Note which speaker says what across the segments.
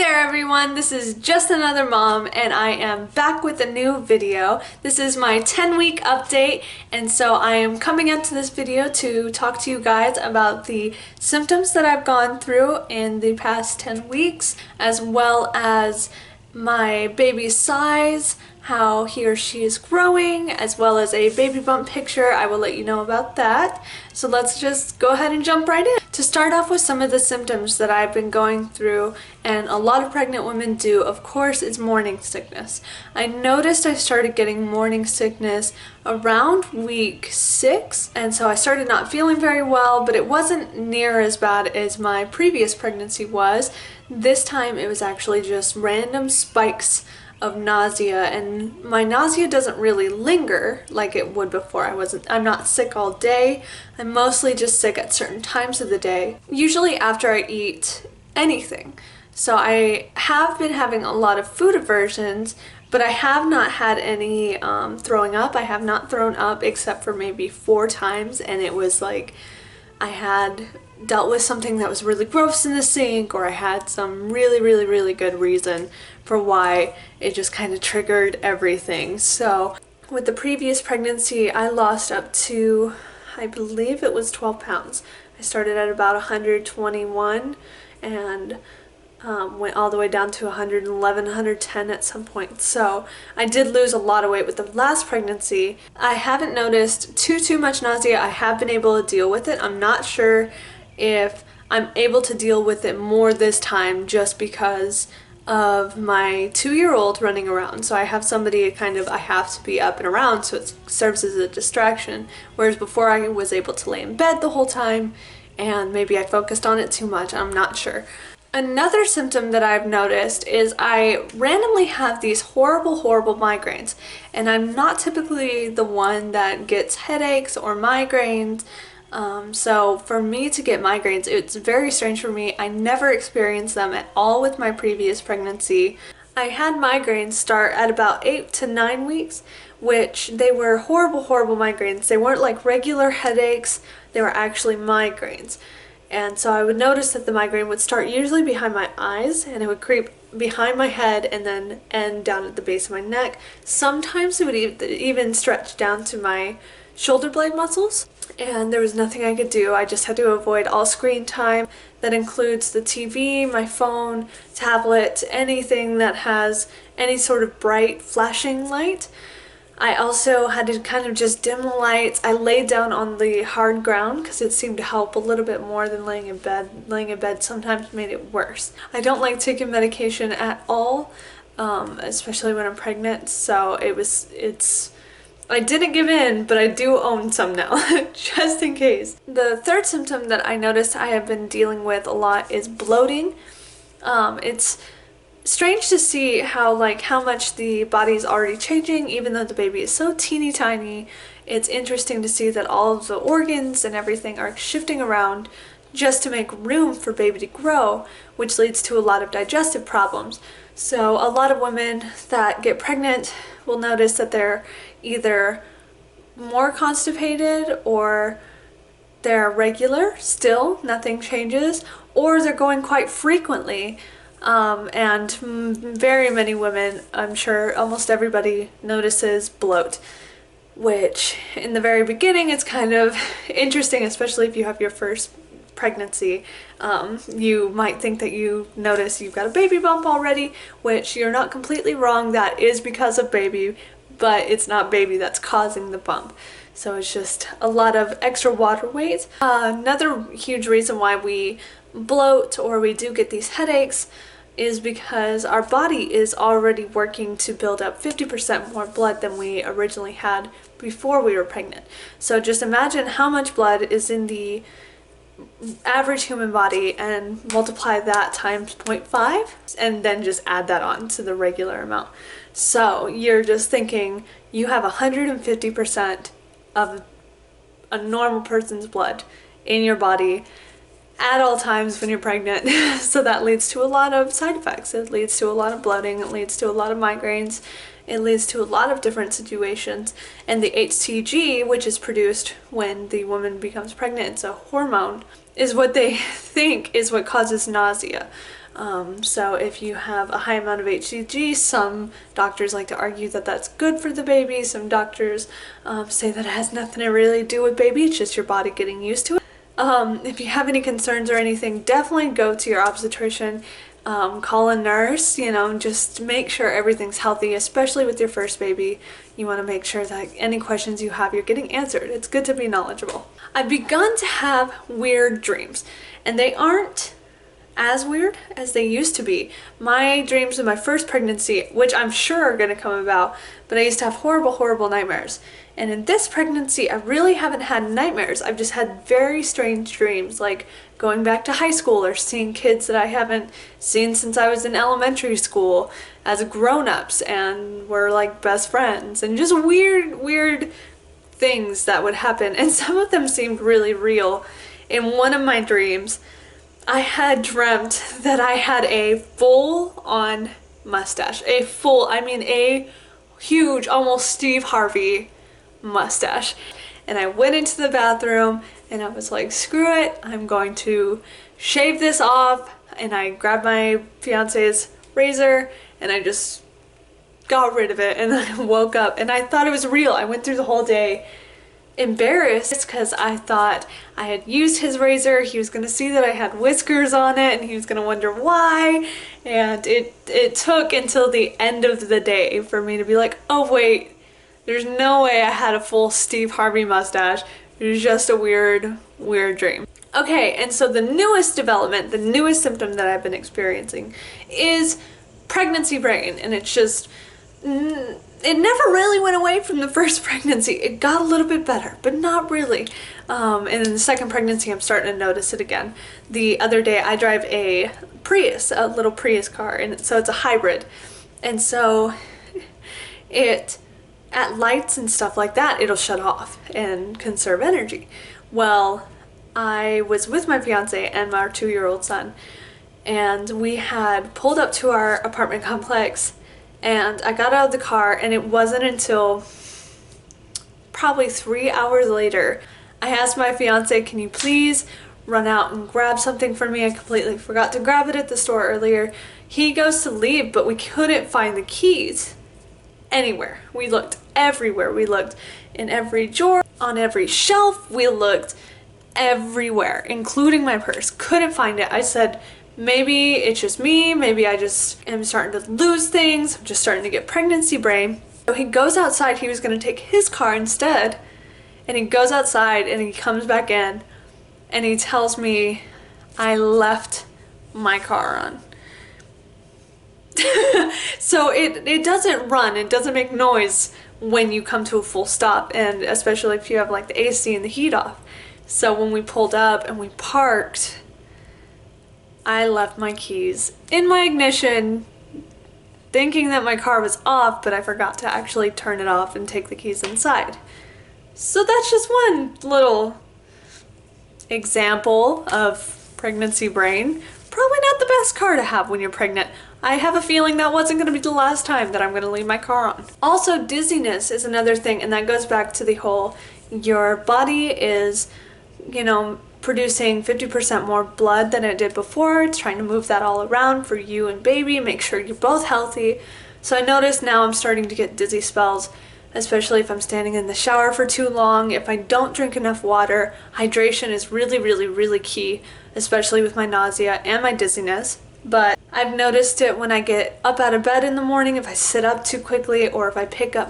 Speaker 1: there everyone, this is just another mom and I am back with a new video. This is my 10-week update, and so I am coming into this video to talk to you guys about the symptoms that I've gone through in the past 10 weeks, as well as my baby's size, how he or she is growing, as well as a baby bump picture. I will let you know about that. So let's just go ahead and jump right in. To start off with some of the symptoms that I've been going through, and a lot of pregnant women do, of course, is morning sickness. I noticed I started getting morning sickness around week 6, and so I started not feeling very well, but it wasn't near as bad as my previous pregnancy was. This time it was actually just random spikes of nausea, and my nausea doesn't really linger like it would before. I'm not sick all day. I'm mostly just sick at certain times of the day, usually after I eat anything. So I have been having a lot of food aversions, but I have not had any throwing up. I have not thrown up except for maybe 4 times, and it was like I had dealt with something that was really gross in the sink, or I had some really good reason for why it just kind of triggered everything. So with the previous pregnancy, I lost up to, I believe it was 12 pounds. I started at about 121 and went all the way down to 111, 110 at some point. So I did lose a lot of weight with the last pregnancy. I haven't noticed too much nausea. I have been able to deal with it. I'm not sure if I'm able to deal with it more this time just because of my 2-year-old running around. So I have somebody I have to be up and around, so it serves as a distraction. Whereas before I was able to lay in bed the whole time, and maybe I focused on it too much, I'm not sure. Another symptom that I've noticed is I randomly have these horrible migraines, and I'm not typically the one that gets headaches or migraines. So for me to get migraines, it's very strange for me. I never experienced them at all with my previous pregnancy. I had migraines start at about 8 to 9 weeks, which they were horrible migraines. They weren't like regular headaches, they were actually migraines. And so I would notice that the migraine would start usually behind my eyes, and it would creep behind my head and then end down at the base of my neck. Sometimes it would even stretch down to my shoulder blade muscles, and there was nothing I could do. I just had to avoid all screen time. That includes the TV, my phone, tablet, anything that has any sort of bright flashing light. I also had to kind of just dim the lights. I laid down on the hard ground because it seemed to help a little bit more than laying in bed. Laying in bed sometimes made it worse. I don't like taking medication at all, especially when I'm pregnant, so I didn't give in, but I do own some now, just in case. The third symptom that I noticed I have been dealing with a lot is bloating. It's strange to see how much the body is already changing, even though the baby is so teeny tiny. It's interesting to see that all of the organs and everything are shifting around just to make room for baby to grow, which leads to a lot of digestive problems. So a lot of women that get pregnant will notice that they're either more constipated, or they're regular still, nothing changes, or they're going quite frequently. And very many women, I'm sure almost everybody, notices bloat, which in the very beginning it's kind of interesting, especially if you have your first pregnancy. You might think that you notice you've got a baby bump already, which you're not completely wrong. That is because of baby, but it's not baby that's causing the bump. So it's just a lot of extra water weight. Another huge reason why we bloat or we do get these headaches is because our body is already working to build up 50% more blood than we originally had before we were pregnant. So just imagine how much blood is in the average human body and multiply that times 0.5, and then just add that on to the regular amount. So you're just thinking you have 150% of a normal person's blood in your body at all times when you're pregnant. So that leads to a lot of side effects. It leads to a lot of bloating, it leads to a lot of migraines, it leads to a lot of different situations. And the HCG, which is produced when the woman becomes pregnant, it's a hormone, is what they think is what causes nausea. So if you have a high amount of HCG, some doctors like to argue that that's good for the baby. Some doctors say that it has nothing to really do with baby, it's just your body getting used to it. If you have any concerns or anything, definitely go to your obstetrician. Call a nurse, just make sure everything's healthy, especially with your first baby. You want to make sure that any questions you have, you're getting answered. It's good to be knowledgeable. I've begun to have weird dreams, and they aren't as weird as they used to be. My dreams in my first pregnancy, which I'm sure are going to come about, but I used to have horrible, horrible nightmares. And in this pregnancy, I really haven't had nightmares. I've just had very strange dreams, like going back to high school or seeing kids that I haven't seen since I was in elementary school as grown-ups, and we're like best friends, and just weird things that would happen. And some of them seemed really real. In one of my dreams, I had dreamt that I had a full-on mustache. A huge, almost Steve Harvey mustache. And I went into the bathroom and I was like, screw it, I'm going to shave this off. And I grabbed my fiance's razor and I just got rid of it. And I woke up and I thought it was real. I went through the whole day embarrassed because I thought I had used his razor. He was gonna see that I had whiskers on it and he was gonna wonder why. And it took until the end of the day for me to be like, oh wait, there's no way I had a full Steve Harvey mustache. It was just a weird dream. Okay, and so the newest development, the newest symptom that I've been experiencing is pregnancy brain, and it's just it never really went away from the first pregnancy. It got a little bit better, but not really. And in the second pregnancy, I'm starting to notice it again. The other day, I drive a Prius, a little Prius car, and so it's a hybrid. And so at lights and stuff like that, it'll shut off and conserve energy. Well, I was with my fiance and our 2-year-old son, and we had pulled up to our apartment complex. And I got out of the car, and it wasn't until probably 3 hours later, I asked my fiance, can you please run out and grab something for me? I completely forgot to grab it at the store earlier. He goes to leave, but we couldn't find the keys anywhere. We looked everywhere. We looked in every drawer, on every shelf. We looked everywhere, including my purse. Couldn't find it. I said, maybe it's just me, maybe I just am starting to lose things, I'm just starting to get pregnancy brain. So he goes outside, he was gonna take his car instead, and he goes outside and he comes back in and he tells me I left my car on. So it doesn't run, it doesn't make noise when you come to a full stop, and especially if you have like the AC and the heat off. So when we pulled up and we parked, I left my keys in my ignition, thinking that my car was off, but I forgot to actually turn it off and take the keys inside. So that's just one little example of pregnancy brain. Probably not the best car to have when you're pregnant. I have a feeling that wasn't going to be the last time that I'm going to leave my car on. Also, dizziness is another thing, and that goes back to the whole, your body is, producing 50% more blood than it did before. It's trying to move that all around for you and baby, make sure you're both healthy. So I notice now I'm starting to get dizzy spells, especially if I'm standing in the shower for too long, if I don't drink enough water. Hydration is really key, especially with my nausea and my dizziness. But I've noticed it when I get up out of bed in the morning, if I sit up too quickly, or if I pick up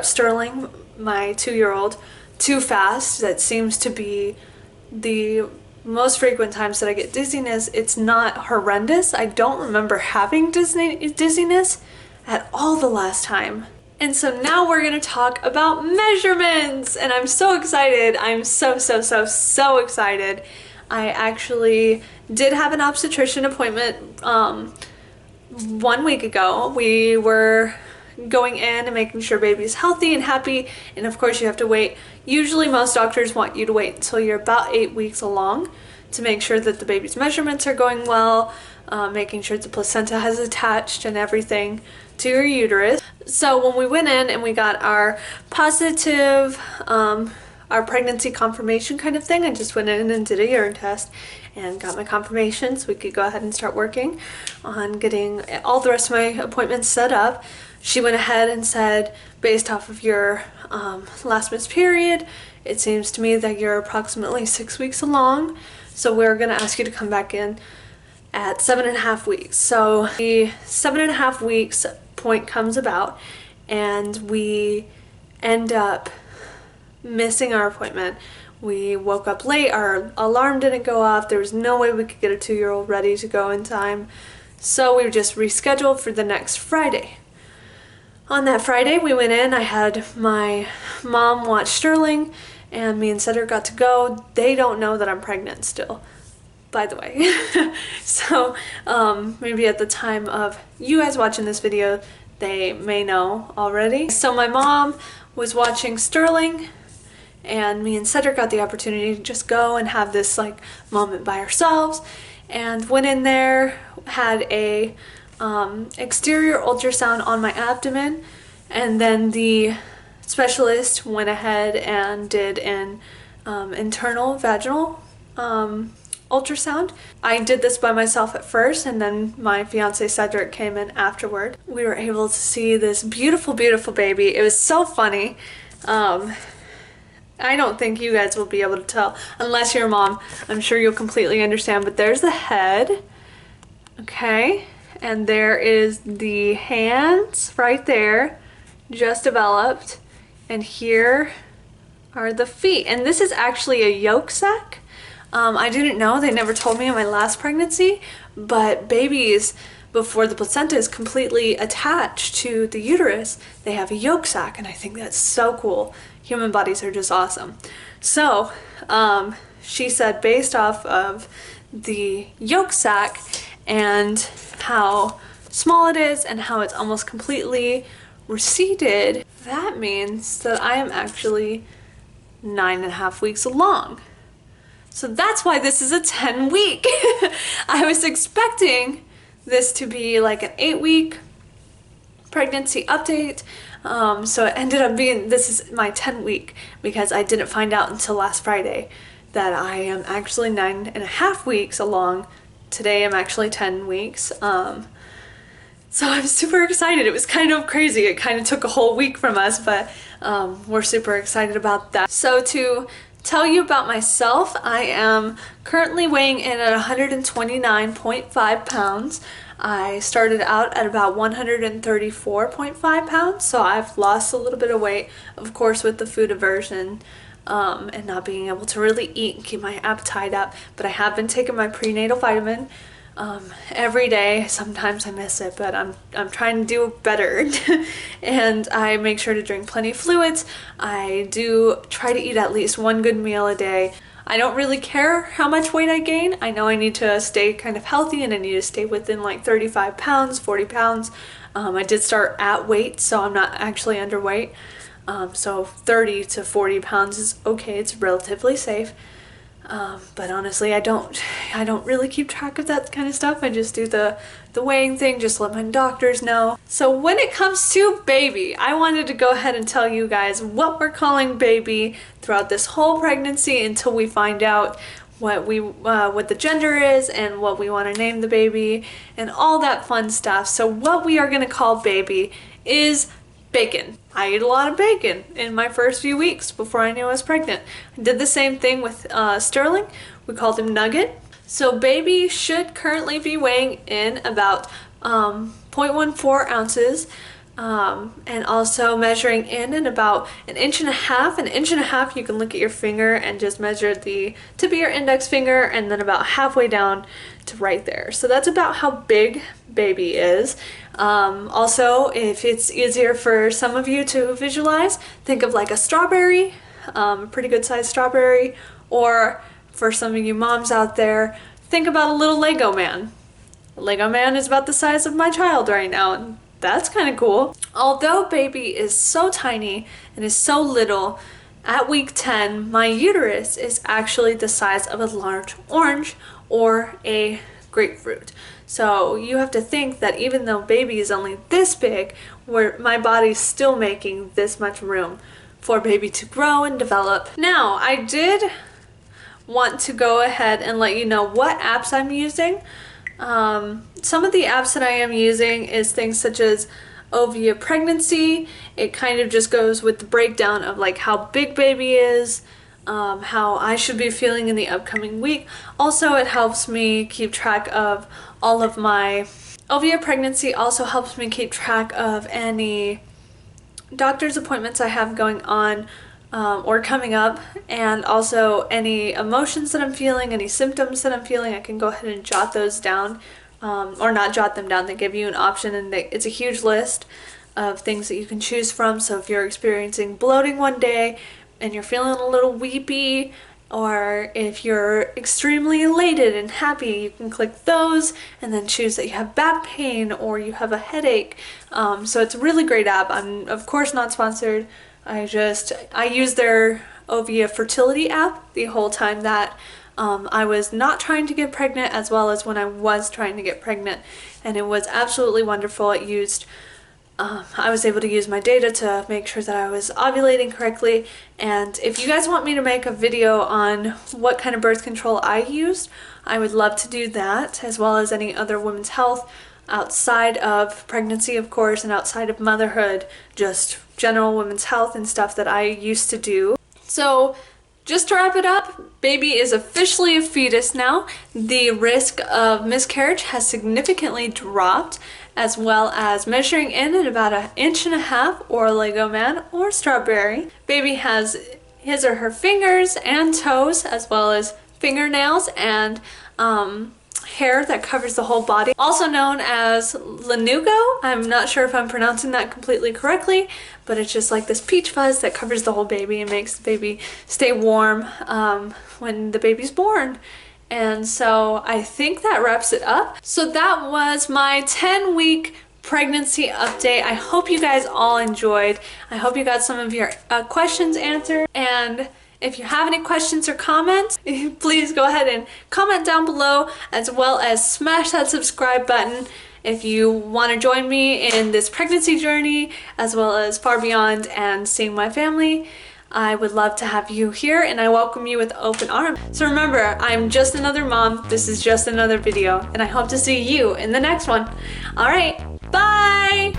Speaker 1: Sterling, my 2-year-old, too fast. That seems to be the most frequent times that I get dizziness. It's not horrendous. I don't remember having dizziness at all the last time. And so now we're gonna talk about measurements, and I'm so excited. I'm so excited. I actually did have an obstetrician appointment 1 week ago. We were going in and making sure baby's healthy and happy, and of course you have to wait. Usually most doctors want you to wait until you're about 8 weeks along to make sure that the baby's measurements are going well, making sure the placenta has attached and everything to your uterus. So when we went in and we got our positive our pregnancy confirmation kind of thing. I just went in and did a urine test and got my confirmation so we could go ahead and start working on getting all the rest of my appointments set up. She went ahead and said, based off of your last missed period, it seems to me that you're approximately 6 weeks along, so we're going to ask you to come back in at 7.5 weeks. So the 7.5 weeks point comes about and we end up missing our appointment. We woke up late, our alarm didn't go off, there was no way we could get a 2-year-old ready to go in time, so we just rescheduled for the next Friday. On that Friday we went in, I had my mom watch Sterling, and me and Cedric got to go. They don't know that I'm pregnant still, by the way. So maybe at the time of you guys watching this video, they may know already. So my mom was watching Sterling, and me and Cedric got the opportunity to just go and have this like moment by ourselves, and went in there, had a exterior ultrasound on my abdomen, and then the specialist went ahead and did an internal vaginal ultrasound. I did this by myself at first, and then my fiance Cedric came in afterward. We were able to see this beautiful, beautiful baby. It was so funny. I don't think you guys will be able to tell unless you're a mom. I'm sure you'll completely understand, but there's the head, okay, and there is the hands right there, just developed, and here are the feet. And this is actually a yolk sac. I didn't know, they never told me in my last pregnancy, but babies, before the placenta is completely attached to the uterus, they have a yolk sac, and I think that's so cool. Human bodies are just awesome. So she said, based off of the yolk sac and how small it is and how it's almost completely receded, that means that I am actually 9.5 weeks along. So that's why this is a 10-week. I was expecting this to be like an 8-week pregnancy update. So it ended up being, this is my 10-week, because I didn't find out until last Friday that I am actually 9.5 weeks along. Today I'm actually 10 weeks. So I'm super excited. It was kind of crazy. It kind of took a whole week from us, but we're super excited about that. So to tell you about myself, I am currently weighing in at 129.5 pounds. I started out at about 134.5 pounds, so I've lost a little bit of weight, of course, with the food aversion and not being able to really eat and keep my appetite up. But I have been taking my prenatal vitamin every day. Sometimes I miss it, but I'm trying to do better. And I make sure to drink plenty of fluids. I do try to eat at least one good meal a day. I don't really care how much weight I gain. I know I need to stay kind of healthy, and I need to stay within like 35 pounds, 40 pounds. I did start at weight, so I'm not actually underweight. So 30 to 40 pounds is okay. It's relatively safe. But honestly, I don't really keep track of that kind of stuff. I just do the weighing thing, just let my doctors know. So when it comes to baby, I wanted to go ahead and tell you guys what we're calling baby throughout this whole pregnancy until we find out what the gender is and what we want to name the baby and all that fun stuff. So what we are going to call baby is bacon. I ate a lot of bacon in my first few weeks before I knew I was pregnant. I did the same thing with Sterling. We called him Nugget. So baby should currently be weighing in about 0.14 ounces and also measuring in about 1.5 inches. 1.5 inches, you can look at your finger and just measure the tip of your index finger and then about halfway down to right there. So that's about how big baby is. Also, if it's easier for some of you to visualize, think of like a strawberry, a pretty good sized strawberry, or for some of you moms out there, think about a little Lego man. A Lego man is about the size of my child right now, and that's kind of cool. Although baby is so tiny and is so little, at week 10, my uterus is actually the size of a large orange or a grapefruit. So you have to think that even though baby is only this big, my body's still making this much room for baby to grow and develop. Now, I did want to go ahead and let you know what apps I'm using. Some of the apps that I am using is things such as Ovia Pregnancy. It kind of just goes with the breakdown of like how big baby is, how I should be feeling in the upcoming week. Also, it helps me keep track of all of my Ovia Pregnancy also helps me keep track of any doctor's appointments I have going on or coming up, and also any emotions that I'm feeling, any symptoms that I'm feeling. I can go ahead and jot those down, or not jot them down. They give you an option, and it's a huge list of things that you can choose from. So if you're experiencing bloating one day and you're feeling a little weepy, or if you're extremely elated and happy, you can click those and then choose that you have back pain or you have a headache. So it's a really great app. I'm of course not sponsored. I use their Ovia fertility app the whole time that I was not trying to get pregnant, as well as when I was trying to get pregnant, and it was absolutely wonderful. I was able to use my data to make sure that I was ovulating correctly. And if you guys want me to make a video on what kind of birth control I used, I would love to do that, as well as any other women's health outside of pregnancy, of course, and outside of motherhood, just general women's health and stuff that I used to do. So just to wrap it up, baby is officially a fetus now. The risk of miscarriage has significantly dropped, as well as measuring in at about 1.5 inches or Lego man or strawberry. Baby has his or her fingers and toes, as well as fingernails and hair that covers the whole body, also known as lanugo. I'm not sure if I'm pronouncing that completely correctly, but it's just like this peach fuzz that covers the whole baby and makes the baby stay warm when the baby's born. And so I think that wraps it up. So that was my 10-week pregnancy update. I hope you guys all enjoyed. I hope you got some of your questions answered. And if you have any questions or comments, please go ahead and comment down below, as well as smash that subscribe button if you want to join me in this pregnancy journey, as well as far beyond and seeing my family. I would love to have you here, and I welcome you with open arms. So remember, I'm just another mom. This is just another video, and I hope to see you in the next one. All right, bye!